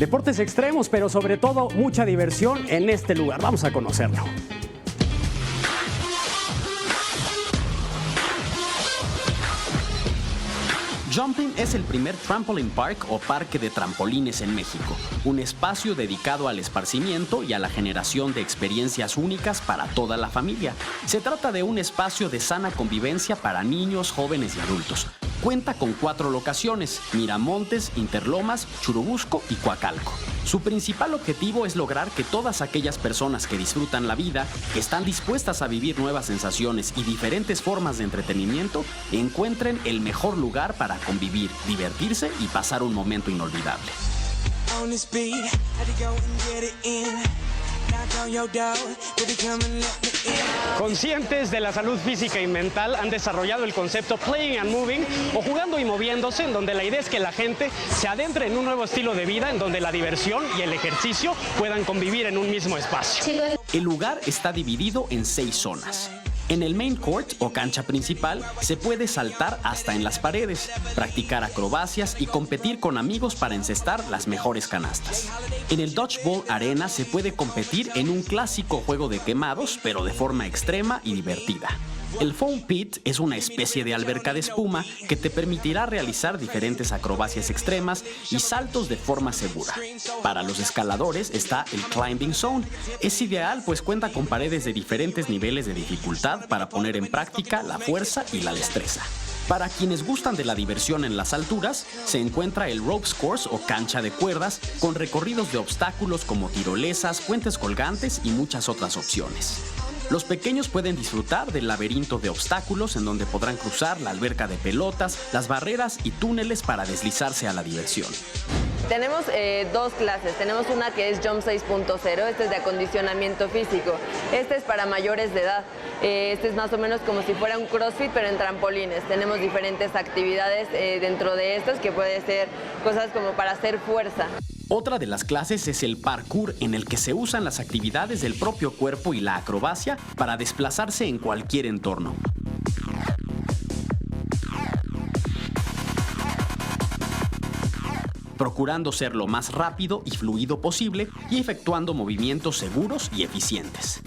Deportes extremos, pero sobre todo mucha diversión en este lugar. Vamos a conocerlo. Jumping es el primer trampoline park o parque de trampolines en México, un espacio dedicado al esparcimiento y a la generación de experiencias únicas para toda la familia. Se trata de un espacio de sana convivencia para niños, jóvenes y adultos. Cuenta con 4 locaciones: Miramontes, Interlomas, Churubusco y Coacalco. Su principal objetivo es lograr que todas aquellas personas que disfrutan la vida, que están dispuestas a vivir nuevas sensaciones y diferentes formas de entretenimiento, encuentren el mejor lugar para convivir, divertirse y pasar un momento inolvidable. Conscientes de la salud física y mental, han desarrollado el concepto Playing and Moving, o jugando y moviéndose, en donde la idea es que la gente se adentre en un nuevo estilo de vida, en donde la diversión y el ejercicio puedan convivir en un mismo espacio. El lugar está dividido en 6 zonas. En el main court o cancha principal se puede saltar hasta en las paredes, practicar acrobacias y competir con amigos para encestar las mejores canastas. En el Dodgeball Arena se puede competir en un clásico juego de quemados, pero de forma extrema y divertida. El Foam Pit es una especie de alberca de espuma que te permitirá realizar diferentes acrobacias extremas y saltos de forma segura. Para los escaladores está el Climbing Zone. Es ideal pues cuenta con paredes de diferentes niveles de dificultad para poner en práctica la fuerza y la destreza. Para quienes gustan de la diversión en las alturas, se encuentra el Ropes Course o cancha de cuerdas, con recorridos de obstáculos como tirolesas, puentes colgantes y muchas otras opciones. Los pequeños pueden disfrutar del laberinto de obstáculos, en donde podrán cruzar la alberca de pelotas, las barreras y túneles para deslizarse a la diversión. Tenemos 2 clases. Tenemos una que es Jump 6.0, este es de acondicionamiento físico. Este es para mayores de edad. Este es más o menos como si fuera un CrossFit, pero en trampolines. Tenemos diferentes actividades dentro de estos, que puede ser cosas como para hacer fuerza. Otra de las clases es el parkour, en el que se usan las actividades del propio cuerpo y la acrobacia para desplazarse en cualquier entorno. Procurando ser lo más rápido y fluido posible y efectuando movimientos seguros y eficientes.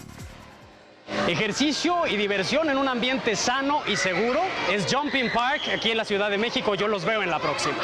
Ejercicio y diversión en un ambiente sano y seguro es Jumping Park aquí en la Ciudad de México. Yo los veo en la próxima.